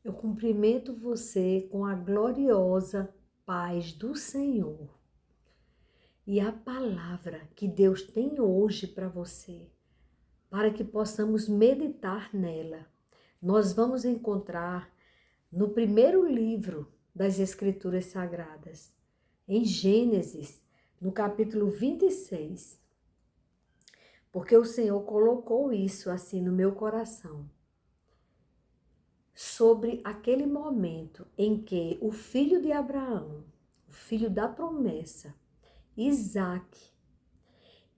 Eu cumprimento você com a gloriosa paz do Senhor. E a palavra que Deus tem hoje para você, para que possamos meditar nela, nós vamos encontrar no primeiro livro das Escrituras Sagradas, em Gênesis, no capítulo 26. Porque o Senhor colocou isso assim no meu coração. Sobre aquele momento em que o filho de Abraão, o filho da promessa, Isaque,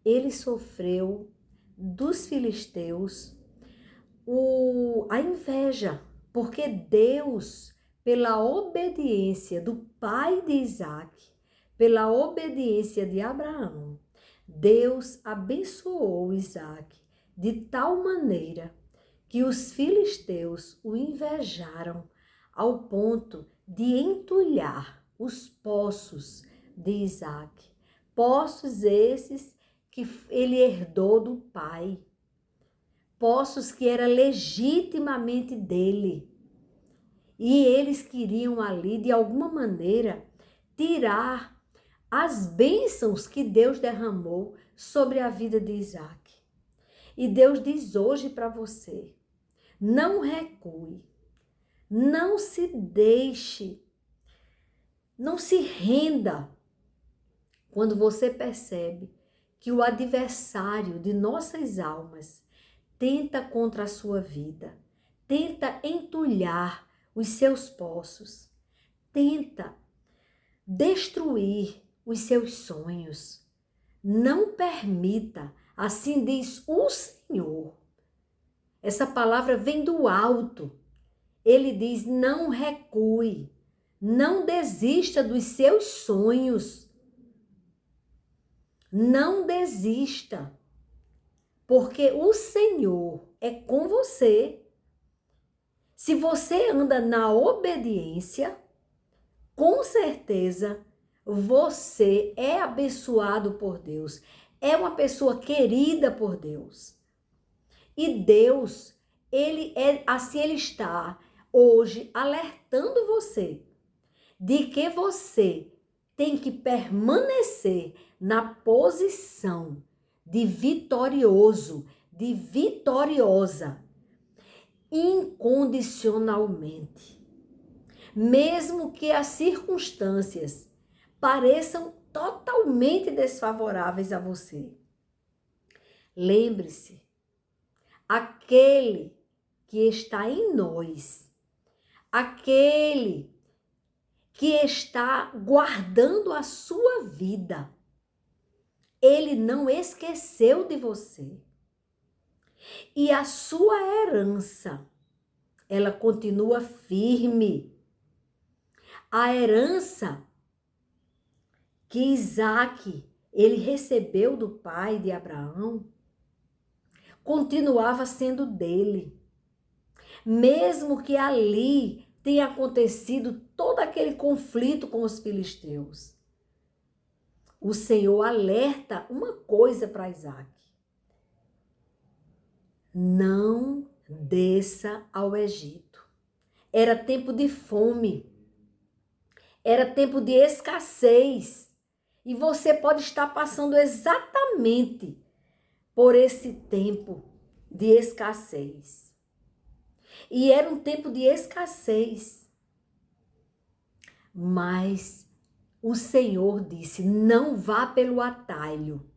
ele sofreu dos filisteus a inveja, porque Deus, pela obediência do pai de Isaque, pela obediência de Abraão, Deus abençoou Isaque de tal maneira que os filisteus o invejaram ao ponto de entulhar os poços de Isaque. Poços esses que ele herdou do pai. Poços que era legitimamente dele. E eles queriam ali, de alguma maneira, tirar as bênçãos que Deus derramou sobre a vida de Isaque. E Deus diz hoje para você, não recue, não se deixe, não se renda quando você percebe que o adversário de nossas almas tenta contra a sua vida, tenta entulhar os seus poços, tenta destruir os seus sonhos. Não permita, assim diz o Senhor. Essa palavra vem do alto. Ele diz, não recue, não desista dos seus sonhos. Não desista, porque o Senhor é com você. Se você anda na obediência, com certeza você é abençoado por Deus, é uma pessoa querida por Deus. E Deus, ele está hoje alertando você de que você tem que permanecer na posição de vitorioso, de vitoriosa, incondicionalmente. Mesmo que as circunstâncias pareçam totalmente desfavoráveis a você. Lembre-se, aquele que está em nós, aquele que está guardando a sua vida, ele não esqueceu de você. E a sua herança, ela continua firme. A herança que Isaque, ele recebeu do pai de Abraão, continuava sendo dele. Mesmo que ali tenha acontecido todo aquele conflito com os filisteus. O Senhor alerta uma coisa para Isaque. Não desça ao Egito. Era tempo de fome. Era tempo de escassez. E você pode estar passando exatamente por esse tempo de escassez. E era um tempo de escassez. Mas o Senhor disse, não vá pelo atalho.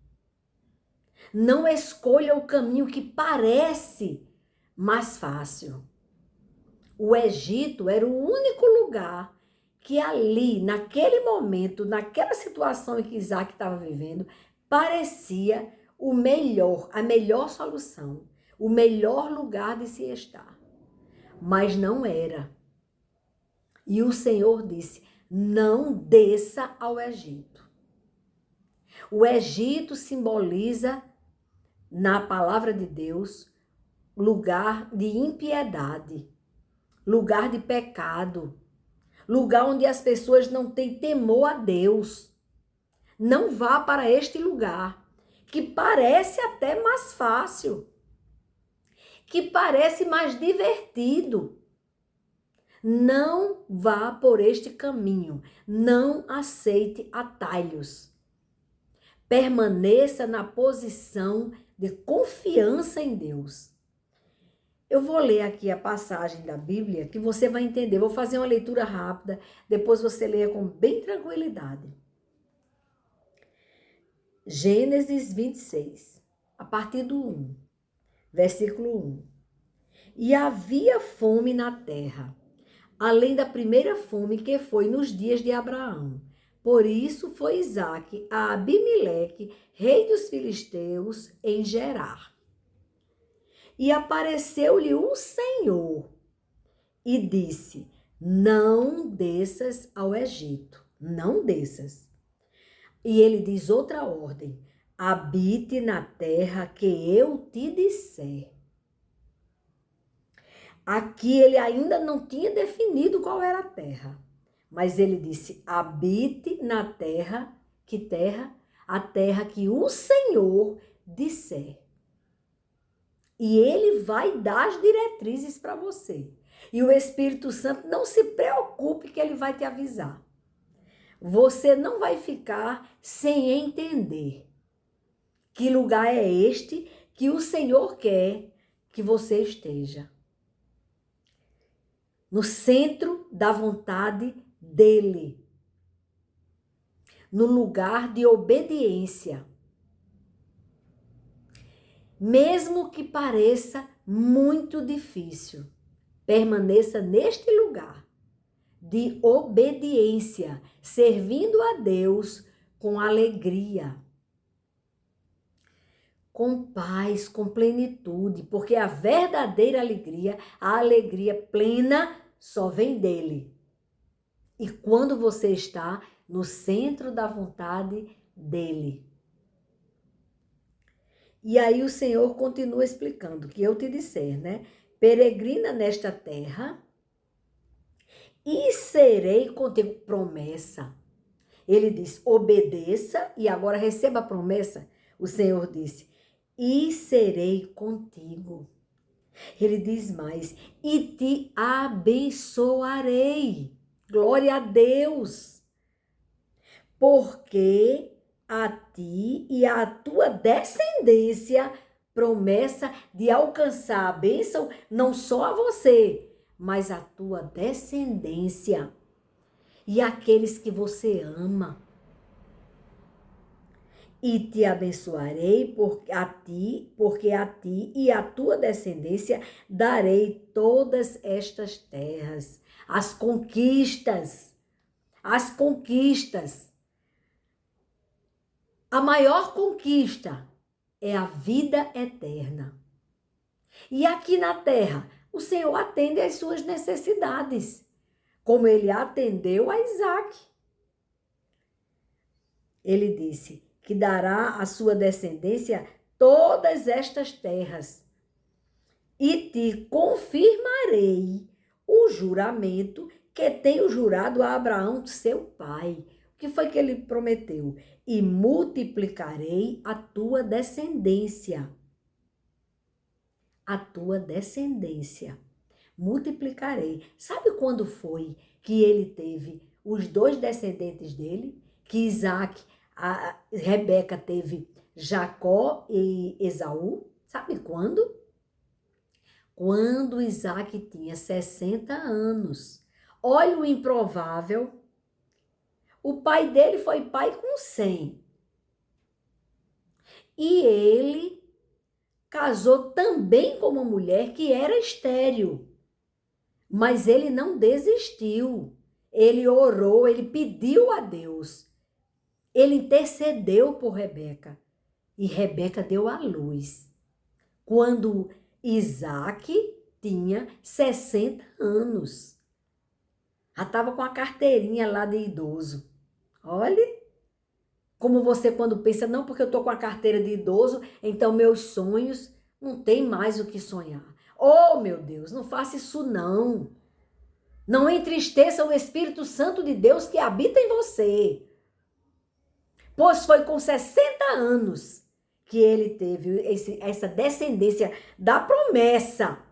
Não escolha o caminho que parece mais fácil. O Egito era o único lugar que ali, naquele momento, naquela situação em que Isaque estava vivendo, parecia o melhor, a melhor solução, o melhor lugar de se estar. Mas não era. E o Senhor disse, não desça ao Egito. O Egito simboliza, na palavra de Deus, lugar de impiedade, lugar de pecado, lugar onde as pessoas não têm temor a Deus. Não vá para este lugar, que parece até mais fácil, que parece mais divertido. Não vá por este caminho. Não aceite atalhos. Permaneça na posição de confiança em Deus. Eu vou ler aqui a passagem da Bíblia que você vai entender. Vou fazer uma leitura rápida, depois você leia com bem tranquilidade. Gênesis 26, a partir do 1, versículo 1. E havia fome na terra, além da primeira fome que foi nos dias de Abraão. Por isso foi Isaque a Abimeleque, rei dos filisteus, em Gerar. E apareceu-lhe o Senhor e disse: não desças ao Egito, não desças. E ele diz outra ordem: habite na terra que eu te disser. Aqui ele ainda não tinha definido qual era a terra, mas ele disse: habite na terra, que terra? A terra que o Senhor disser. E ele vai dar as diretrizes para você. E o Espírito Santo, não se preocupe que ele vai te avisar. Você não vai ficar sem entender que lugar é este que o Senhor quer que você esteja. No centro da vontade dele. No lugar de obediência. Mesmo que pareça muito difícil, permaneça neste lugar de obediência, servindo a Deus com alegria, com paz, com plenitude, porque a verdadeira alegria, a alegria plena, só vem dele. E quando você está no centro da vontade dele. E aí o Senhor continua explicando, que eu te disser, né? Peregrina nesta terra e serei contigo. Promessa. Ele diz, obedeça e agora receba a promessa. O Senhor disse, e serei contigo. Ele diz mais, e te abençoarei. Glória a Deus. Porque a ti e à tua descendência, promessa de alcançar a bênção, não só a você, mas a tua descendência e aqueles que você ama. E te abençoarei porque a ti e à tua descendência darei todas estas terras, as conquistas. A maior conquista é a vida eterna. E aqui na terra, o Senhor atende às suas necessidades, como ele atendeu a Isaque. Ele disse que dará à sua descendência todas estas terras e te confirmarei o juramento que tenho jurado a Abraão, seu pai. O que foi que ele prometeu? E multiplicarei a tua descendência. A tua descendência. Multiplicarei. Sabe quando foi que ele teve os dois descendentes dele? Que Isaque, a Rebeca teve Jacó e Esaú? Sabe quando? Quando Isaque tinha 60 anos. Olha o improvável. O pai dele foi pai com 100. E ele casou também com uma mulher que era estéril. Mas ele não desistiu. Ele orou, ele pediu a Deus. Ele intercedeu por Rebeca. E Rebeca deu à luz. Quando Isaque tinha 60 anos. Já estava com a carteirinha lá de idoso. Olha, como você quando pensa, não, porque eu estou com a carteira de idoso, então meus sonhos não tem mais o que sonhar. Oh, meu Deus, não faça isso não. Não entristeça o Espírito Santo de Deus que habita em você. Pois foi com 60 anos que ele teve essa descendência da promessa.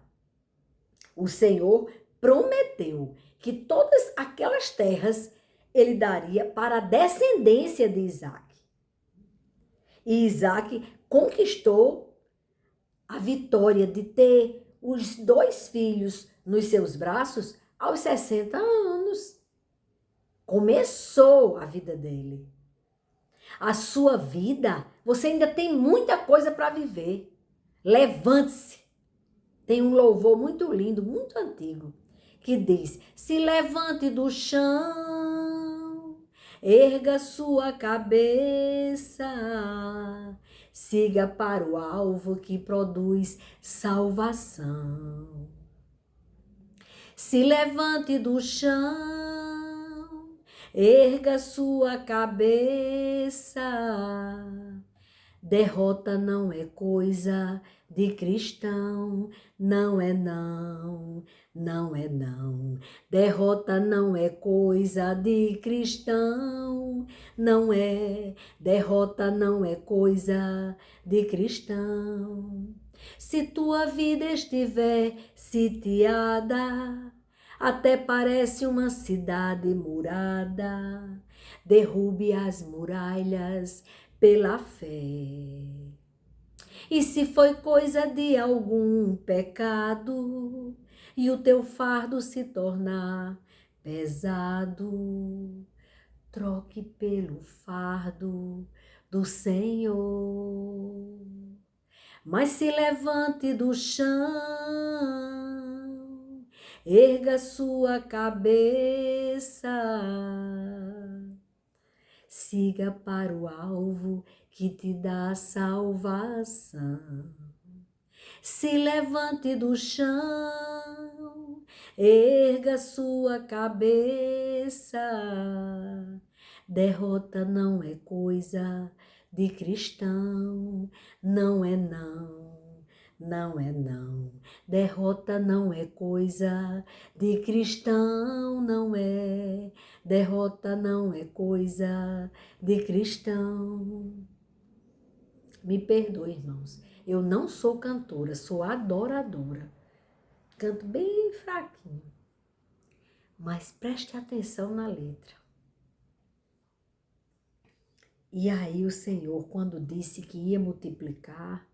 O Senhor prometeu que todas aquelas terras ele daria para a descendência de Isaac. E Isaac conquistou a vitória de ter os 2 filhos nos seus braços aos 60 anos. Começou a vida dele. A sua vida, você ainda tem muita coisa para viver. Levante-se. Tem um louvor muito lindo, muito antigo, que diz: se levante do chão, erga sua cabeça, siga para o alvo que produz salvação. Se levante do chão, erga sua cabeça. Derrota não é coisa de cristão, não é não, não é não. Derrota não é coisa de cristão, não é. Derrota não é coisa de cristão. Se tua vida estiver sitiada, até parece uma cidade murada, derrube as muralhas pela fé. E se foi coisa de algum pecado e o teu fardo se tornar pesado, troque pelo fardo do Senhor. Mas se levante do chão, erga sua cabeça, siga para o alvo que te dá salvação. Se levante do chão, erga sua cabeça. Derrota não é coisa de cristão, não é não, não é não. Derrota não é coisa de cristão, não é. Derrota não é coisa de cristão. Me perdoe, irmãos. Eu não sou cantora, sou adoradora. Canto bem fraquinho. Mas preste atenção na letra. E aí o Senhor, quando disse que ia multiplicar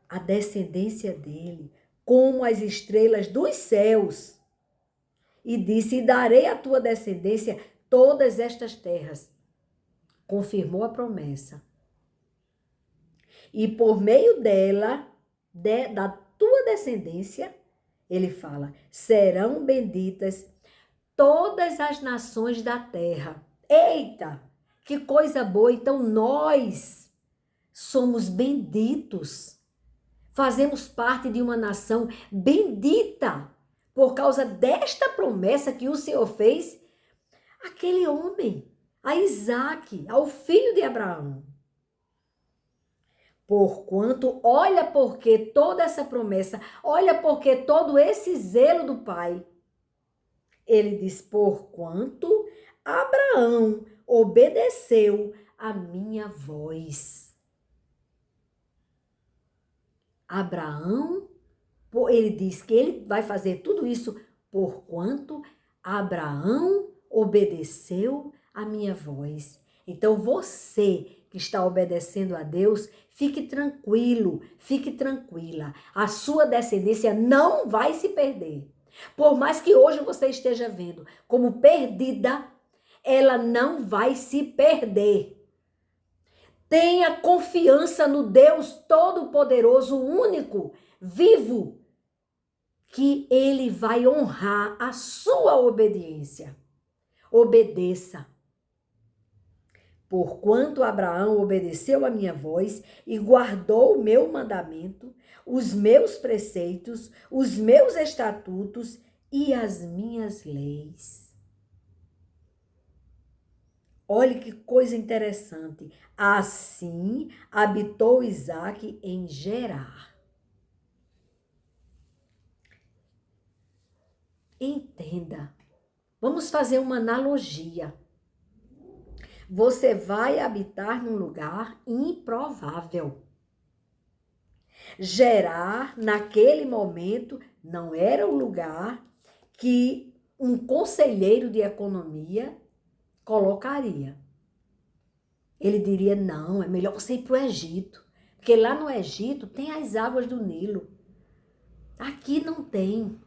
a descendência dele, como as estrelas dos céus, e disse: e darei à tua descendência todas estas terras. Confirmou a promessa. E por meio dela, da tua descendência, ele fala, serão benditas todas as nações da terra. Eita, que coisa boa! Então nós somos benditos. Fazemos parte de uma nação bendita por causa desta promessa que o Senhor fez àquele homem, a Isaac, ao filho de Abraão. Porquanto, olha porque toda essa promessa, olha porque todo esse zelo do pai. Ele diz, porquanto Abraão obedeceu a minha voz. Abraão, ele diz que ele vai fazer tudo isso porquanto Abraão obedeceu a minha voz. Então você que está obedecendo a Deus, fique tranquilo, fique tranquila. A sua descendência não vai se perder. Por mais que hoje você esteja vendo como perdida, ela não vai se perder. Tenha confiança no Deus Todo-Poderoso, único, vivo, que Ele vai honrar a sua obediência. Obedeça. Porquanto Abraão obedeceu a minha voz e guardou o meu mandamento, os meus preceitos, os meus estatutos e as minhas leis. Olhe que coisa interessante. Assim habitou Isaac em Gerar. Entenda. Vamos fazer uma analogia. Você vai habitar num lugar improvável. Gerar, naquele momento, não era o lugar que um conselheiro de economia colocaria. Ele diria, não, é melhor você ir para o Egito, porque lá no Egito tem as águas do Nilo. Aqui não tem.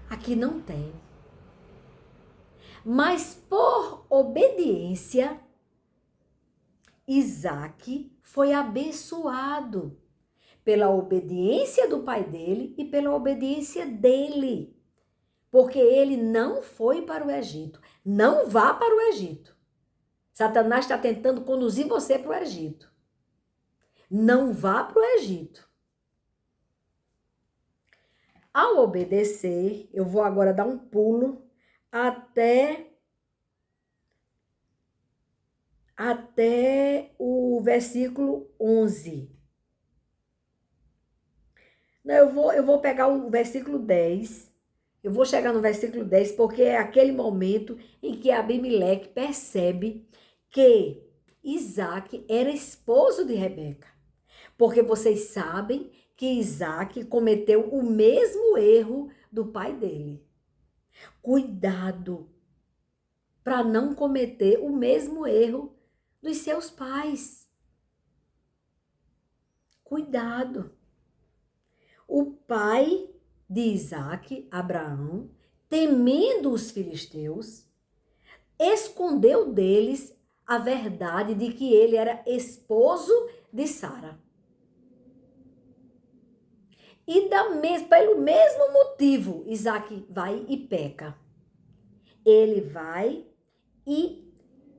Aqui não tem. Mas por obediência, Isaac foi abençoado pela obediência do pai dele e pela obediência dele. Porque ele não foi para o Egito. Não vá para o Egito. Satanás está tentando conduzir você para o Egito. Não vá para o Egito. Ao obedecer, eu vou agora dar um pulo até o versículo 11. Não, eu vou pegar o versículo 10. Eu vou chegar no versículo 10 porque é aquele momento em que Abimeleque percebe que Isaac era esposo de Rebeca. Porque vocês sabem que Isaac cometeu o mesmo erro do pai dele. Cuidado para não cometer o mesmo erro dos seus pais. Cuidado. O pai de Isaac, Abraão, temendo os filisteus, escondeu deles a verdade de que ele era esposo de Sara. E pelo mesmo motivo, Isaac vai e peca. Ele vai e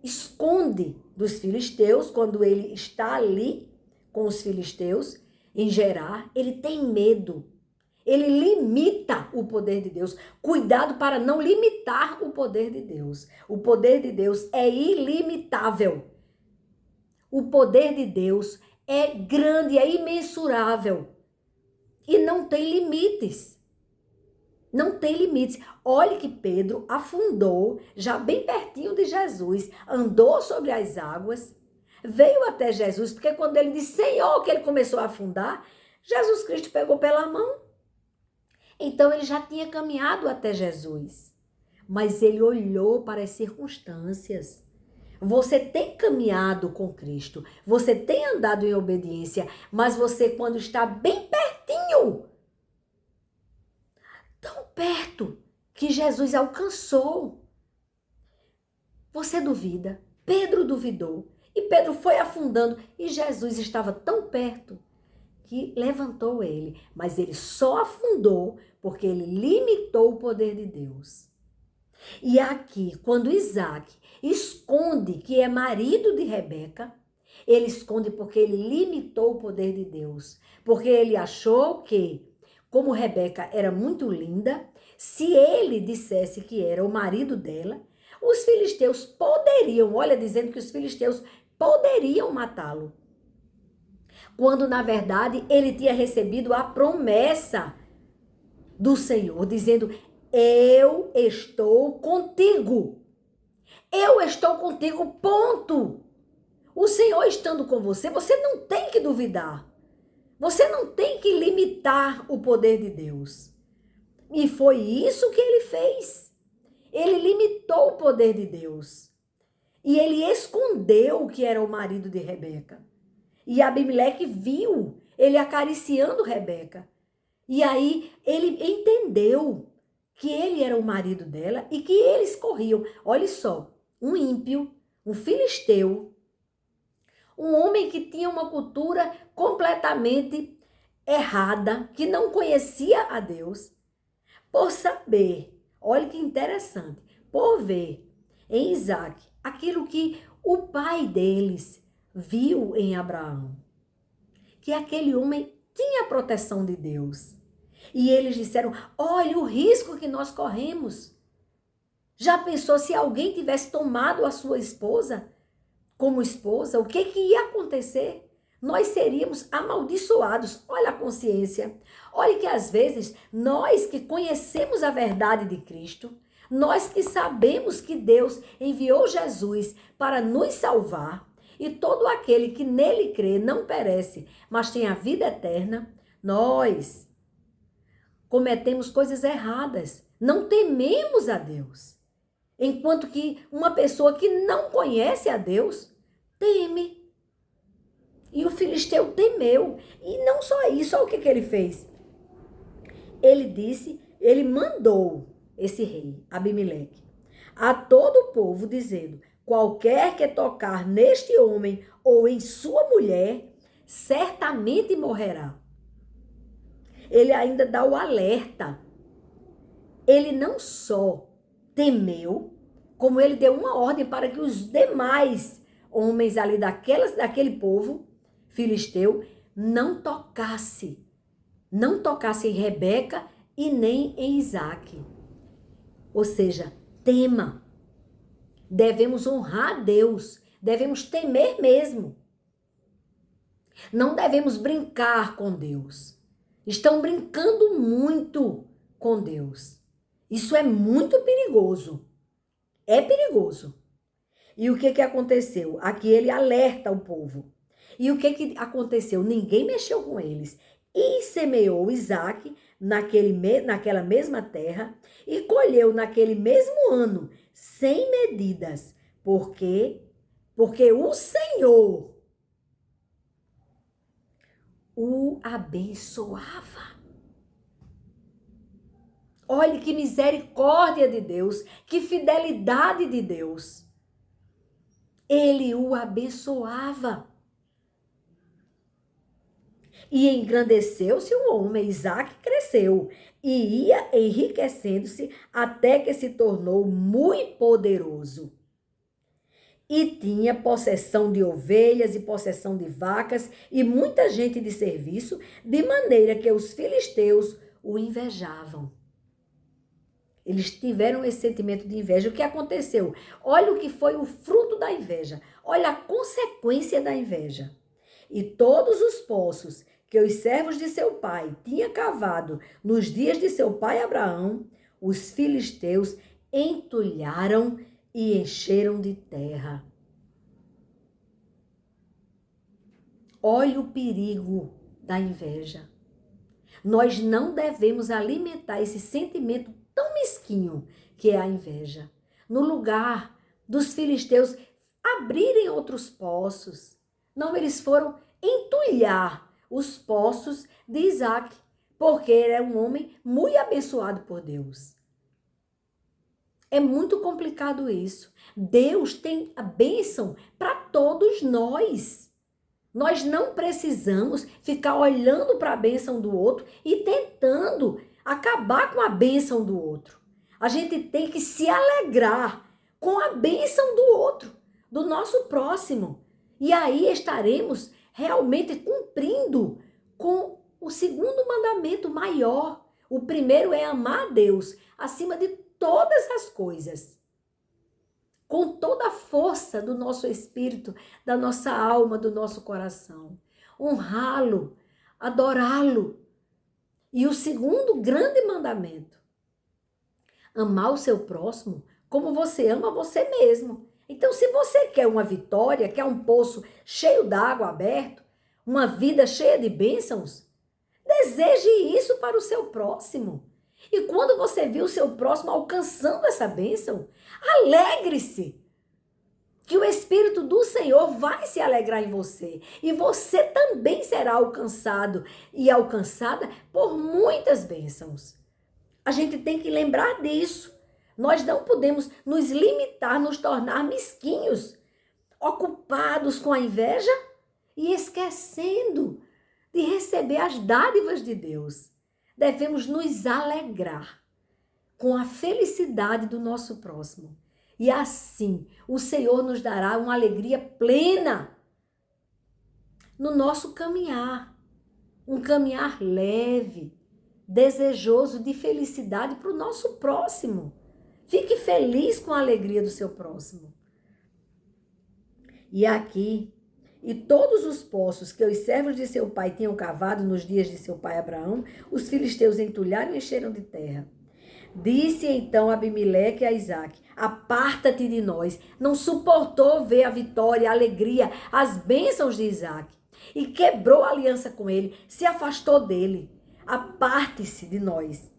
esconde dos filisteus, quando ele está ali com os filisteus, em Gerar, ele tem medo. Ele limita o poder de Deus. Cuidado para não limitar o poder de Deus. O poder de Deus é ilimitável. O poder de Deus é grande, é imensurável. E não tem limites. Não tem limites. Olhe que Pedro afundou, já bem pertinho de Jesus, andou sobre as águas, veio até Jesus, porque quando ele disse Senhor, que ele começou a afundar, Jesus Cristo pegou pela mão. Então ele já tinha caminhado até Jesus, mas ele olhou para as circunstâncias. Você tem caminhado com Cristo, você tem andado em obediência, mas você, quando está bem pertinho, tão perto que Jesus alcançou, você duvida. Pedro duvidou e Pedro foi afundando e Jesus estava tão perto que levantou ele, mas ele só afundou porque ele limitou o poder de Deus. E aqui, quando Isaac esconde que é marido de Rebeca, ele esconde porque ele limitou o poder de Deus. Porque ele achou que, como Rebeca era muito linda, se ele dissesse que era o marido dela, os filisteus poderiam, olha, dizendo que os filisteus poderiam matá-lo. Quando, na verdade, ele tinha recebido a promessa do Senhor, dizendo, eu estou contigo. Eu estou contigo, ponto. O Senhor estando com você, você não tem que duvidar. Você não tem que limitar o poder de Deus. E foi isso que ele fez. Ele limitou o poder de Deus. E ele escondeu que era o marido de Rebeca. E Abimeleque viu ele acariciando Rebeca. E aí ele entendeu que ele era o marido dela e que eles corriam. Olha só, um ímpio, um filisteu, um homem que tinha uma cultura completamente errada, que não conhecia a Deus, por saber, olha que interessante, por ver em Isaac aquilo que o pai deles viu em Abraão, que aquele homem tinha a proteção de Deus. E eles disseram, olha o risco que nós corremos. Já pensou se alguém tivesse tomado a sua esposa como esposa, o que ia acontecer? Nós seríamos amaldiçoados. Olha a consciência. Olha que às vezes nós que conhecemos a verdade de Cristo, nós que sabemos que Deus enviou Jesus para nos salvar, e todo aquele que nele crê não perece, mas tem a vida eterna, nós cometemos coisas erradas, não tememos a Deus. Enquanto que uma pessoa que não conhece a Deus, teme. E o filisteu temeu. E não só isso, olha o que ele fez. Ele mandou esse rei, Abimeleque, a todo o povo, dizendo: qualquer que tocar neste homem ou em sua mulher, certamente morrerá. Ele ainda dá o alerta. Ele não só temeu, como ele deu uma ordem para que os demais homens ali daquele povo filisteu não tocasse em Rebeca e nem em Isaque. Ou seja, tema. Devemos honrar a Deus, devemos temer mesmo. Não devemos brincar com Deus. Estão brincando muito com Deus. Isso é muito perigoso. É perigoso. E o que aconteceu? Aqui ele alerta o povo. E o que aconteceu? Ninguém mexeu com eles. E semeou Isaque naquela mesma terra e colheu naquele mesmo ano, sem medidas. Por quê? Porque o Senhor o abençoava. Olhe que misericórdia de Deus, que fidelidade de Deus. Ele o abençoava. E engrandeceu-se o homem, Isaque cresceu e ia enriquecendo-se até que se tornou muito poderoso. E tinha possessão de ovelhas e possessão de vacas e muita gente de serviço, de maneira que os filisteus o invejavam. Eles tiveram esse sentimento de inveja. O que aconteceu? Olha o que foi o fruto da inveja. Olha a consequência da inveja. E todos os poços que os servos de seu pai tinham cavado nos dias de seu pai Abraão, os filisteus entulharam e encheram de terra. Olha o perigo da inveja. Nós não devemos alimentar esse sentimento tão mesquinho que é a inveja. No lugar dos filisteus abrirem outros poços, não, eles foram entulhar os poços de Isaque, porque ele era um homem muito abençoado por Deus. É muito complicado isso. Deus tem a bênção para todos nós. Nós não precisamos ficar olhando para a bênção do outro e tentando acabar com a bênção do outro. A gente tem que se alegrar com a bênção do outro, do nosso próximo. E aí estaremos realmente cumprindo com o segundo mandamento maior. O primeiro é amar a Deus acima de todas as coisas. Com toda a força do nosso espírito, da nossa alma, do nosso coração. Honrá-lo, adorá-lo. E o segundo grande mandamento, amar o seu próximo como você ama você mesmo. Então, se você quer uma vitória, quer um poço cheio d'água aberto, uma vida cheia de bênçãos, deseje isso para o seu próximo. E quando você viu o seu próximo alcançando essa bênção, alegre-se. Que o Espírito do Senhor vai se alegrar em você. E você também será alcançado e alcançada por muitas bênçãos. A gente tem que lembrar disso. Nós não podemos nos limitar, nos tornar mesquinhos, ocupados com a inveja e esquecendo de receber as dádivas de Deus. Devemos nos alegrar com a felicidade do nosso próximo. E assim, o Senhor nos dará uma alegria plena no nosso caminhar. Um caminhar leve, desejoso de felicidade para o nosso próximo. Fique feliz com a alegria do seu próximo. E aqui, e todos os poços que os servos de seu pai tinham cavado nos dias de seu pai Abraão, os filisteus entulharam e encheram de terra. Disse então Abimeleque a Isaque: aparta-te de nós. Não suportou ver a vitória, a alegria, as bênçãos de Isaac. E quebrou a aliança com ele, se afastou dele. Aparte-se de nós,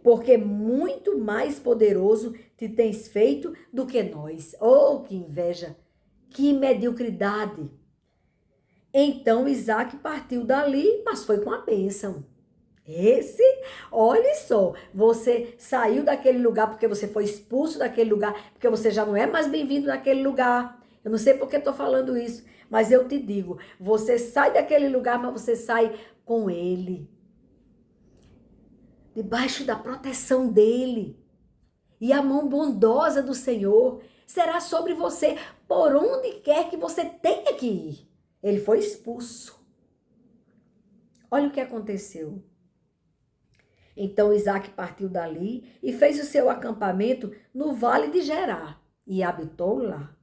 porque muito mais poderoso te tens feito do que nós. Oh, que inveja, que mediocridade. Então Isaac partiu dali, mas foi com a bênção. Olha só, você saiu daquele lugar porque você foi expulso daquele lugar, porque você já não é mais bem-vindo naquele lugar. Eu não sei por que estou falando isso, mas eu te digo, você sai daquele lugar, mas você sai com ele. Debaixo da proteção dele. E a mão bondosa do Senhor será sobre você, por onde quer que você tenha que ir. Ele foi expulso. Olha o que aconteceu. Então Isaac partiu dali e fez o seu acampamento no vale de Gerar e habitou lá.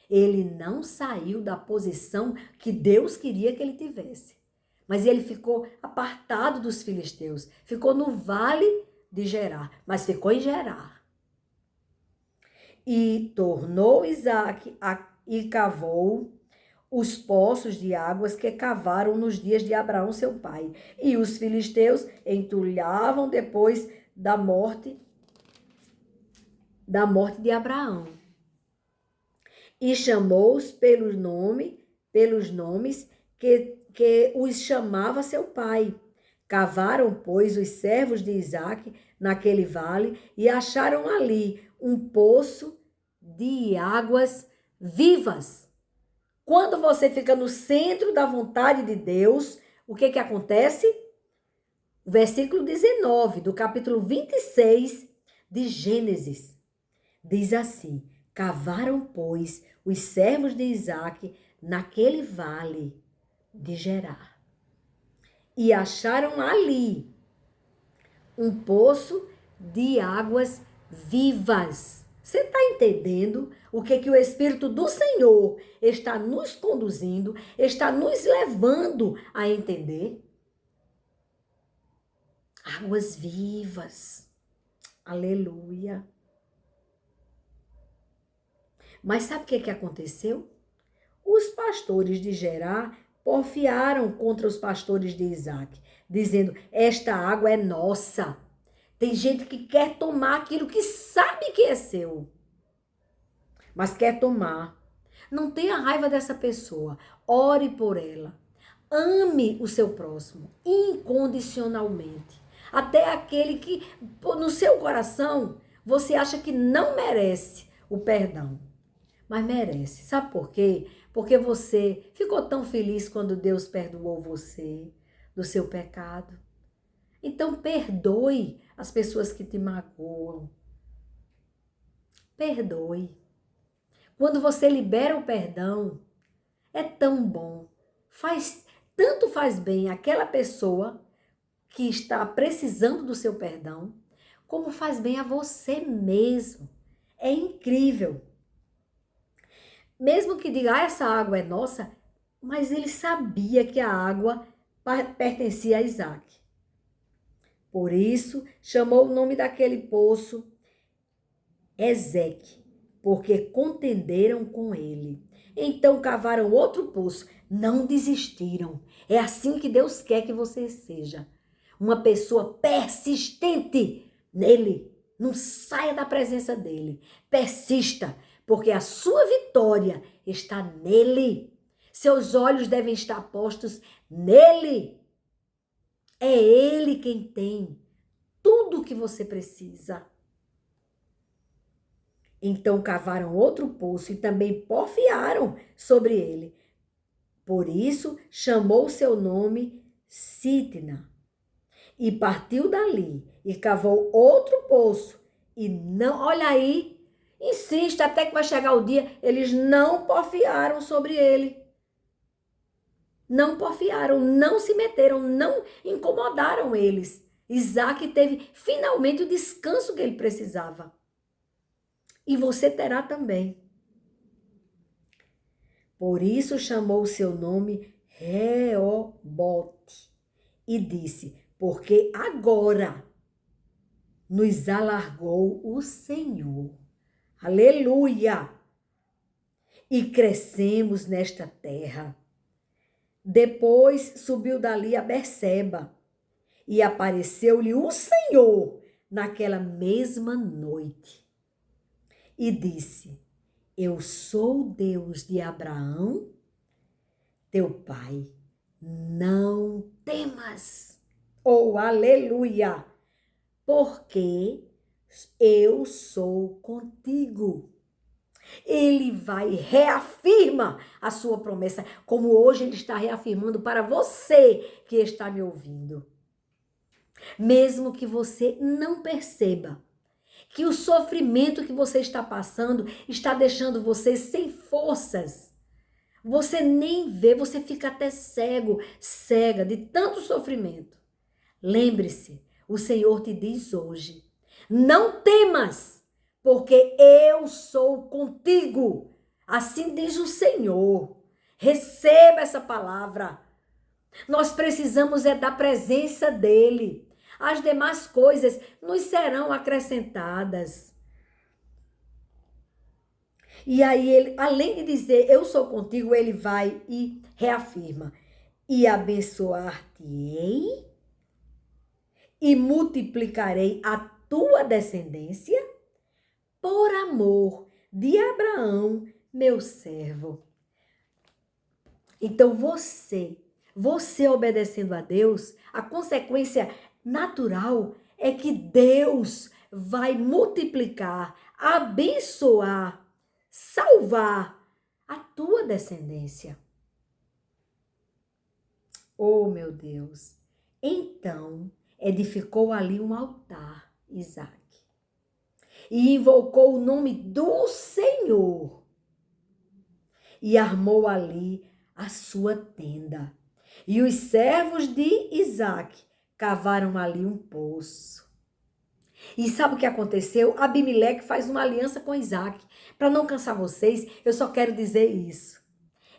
Ele não saiu da posição que Deus queria que ele tivesse, mas ele ficou apartado dos filisteus, ficou no vale de Gerar, mas ficou em Gerar. E tornou Isaac e cavou os poços de águas que cavaram nos dias de Abraão, seu pai. E os filisteus entulhavam depois da morte de Abraão. E chamou-os pelos nomes que os chamava seu pai. Cavaram, pois, os servos de Isaac naquele vale e acharam ali um poço de águas vivas. Quando você fica no centro da vontade de Deus, o que acontece? O versículo 19 do capítulo 26 de Gênesis diz assim: cavaram, pois, os servos de Isaac naquele vale de Gerar e acharam ali um poço de águas vivas. Você está entendendo o que o Espírito do Senhor está nos conduzindo, está nos levando a entender? Águas vivas. Aleluia. Mas sabe o que aconteceu? Os pastores de Gerar porfiaram contra os pastores de Isaac, dizendo: esta água é nossa. Tem gente que quer tomar aquilo que sabe que é seu, mas quer tomar. Não tenha raiva dessa pessoa. Ore por ela. Ame o seu próximo incondicionalmente. Até aquele que, no seu coração, você acha que não merece o perdão. Mas merece. Sabe por quê? Porque você ficou tão feliz quando Deus perdoou você do seu pecado. Então, perdoe as pessoas que te magoam. Perdoe. Quando você libera o perdão, é tão bom. Tanto faz bem àquela pessoa que está precisando do seu perdão, como faz bem a você mesmo. É incrível. Mesmo que diga, essa água é nossa, mas ele sabia que a água pertencia a Isaac. Por isso, chamou o nome daquele poço Ezeque, porque contenderam com ele. Então cavaram outro poço, não desistiram. É assim que Deus quer que você seja. Uma pessoa persistente nele. Não saia da presença dele. Persista, porque a sua vitória está nele. Seus olhos devem estar postos nele. É ele quem tem tudo o que você precisa. Então cavaram outro poço e também porfiaram sobre ele. Por isso chamou seu nome Sitna. E partiu dali e cavou outro poço. E não, olha aí, insiste até que vai chegar o dia, eles não porfiaram sobre ele. Não porfiaram, não se meteram, não incomodaram eles. Isaac teve finalmente o descanso que ele precisava. E você terá também. Por isso chamou o seu nome Reobote e disse: porque agora nos alargou o Senhor. Aleluia! E crescemos nesta terra. Depois subiu dali a Berseba e apareceu-lhe o Senhor naquela mesma noite e disse: Eu sou o Deus de Abraão, teu pai. Não temas. Oh, aleluia! Porque eu sou contigo. Ele reafirma a sua promessa, como hoje ele está reafirmando para você que está me ouvindo. Mesmo que você não perceba que o sofrimento que você está passando está deixando você sem forças. Você nem vê, você fica até cego, cega de tanto sofrimento. Lembre-se, o Senhor te diz hoje: não temas, porque eu sou contigo. Assim diz o Senhor. Receba essa palavra. Nós precisamos é da presença dele. As demais coisas nos serão acrescentadas. E aí ele, além de dizer eu sou contigo, ele vai e reafirma: e abençoar-te-ei e multiplicarei a tua descendência por amor de Abraão, meu servo. Então você obedecendo a Deus, a consequência natural é que Deus vai multiplicar, abençoar, salvar a tua descendência. Oh, meu Deus! Então, edificou ali um altar, Isaac, e invocou o nome do Senhor, e armou ali a sua tenda. E os servos de Isaac cavaram ali um poço. E sabe o que aconteceu? Abimeleque faz uma aliança com Isaac. Para não cansar vocês, eu só quero dizer isso.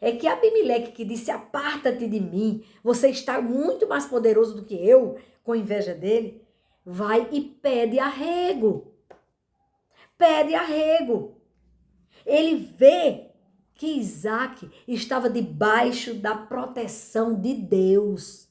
É que Abimeleque que disse, aparta-te de mim, você está muito mais poderoso do que eu, com inveja dele, vai e pede arrego. Pede arrego. Ele vê que Isaac estava debaixo da proteção de Deus.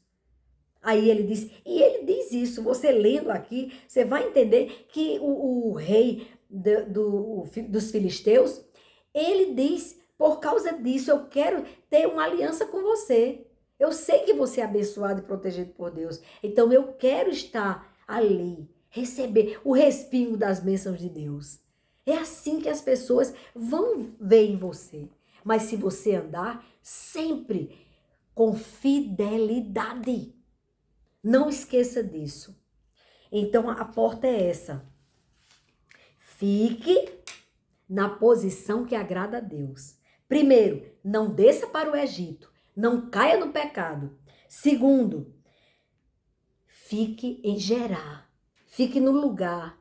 Aí ele diz, e ele diz isso, você lendo aqui, você vai entender que o rei dos filisteus, ele diz, por causa disso, eu quero ter uma aliança com você. Eu sei que você é abençoado e protegido por Deus, então eu quero estar ali, receber o respingo das bênçãos de Deus. É assim que as pessoas vão ver em você. Mas se você andar sempre com fidelidade, não esqueça disso. Então a porta é essa. Fique na posição que agrada a Deus. Primeiro, não desça para o Egito. Não caia no pecado. Segundo, fique em Gerar. Fique no lugar,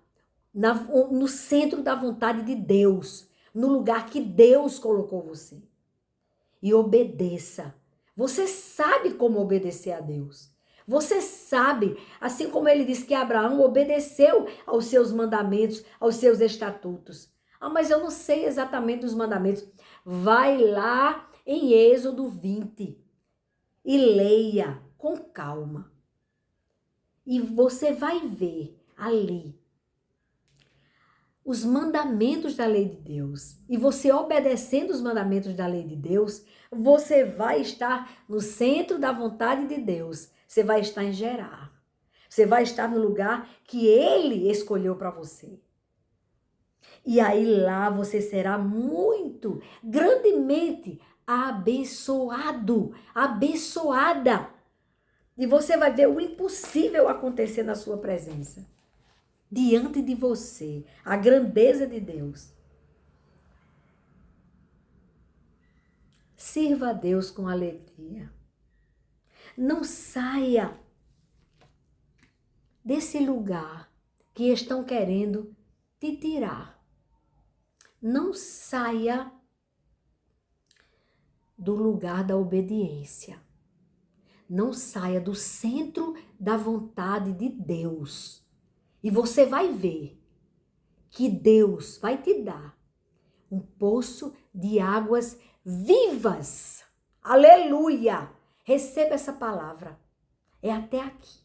no centro da vontade de Deus. No lugar que Deus colocou você. E obedeça. Você sabe como obedecer a Deus. Você sabe, assim como ele disse que Abraão obedeceu aos seus mandamentos, aos seus estatutos. Ah, mas eu não sei exatamente os mandamentos. Vai lá em Êxodo 20 e leia com calma. E você vai ver ali os mandamentos da lei de Deus. E você obedecendo os mandamentos da lei de Deus, você vai estar no centro da vontade de Deus. Você vai estar em Gerar. Você vai estar no lugar que Ele escolheu para você. E aí lá você será muito, grandemente abençoado, abençoada. E você vai ver o impossível acontecer na sua presença. Diante de você, a grandeza de Deus. Sirva a Deus com alegria. Não saia desse lugar que estão querendo te tirar. Não saia do lugar da obediência. Não saia do centro da vontade de Deus. E você vai ver que Deus vai te dar um poço de águas vivas. Aleluia! Receba essa palavra. É até aqui.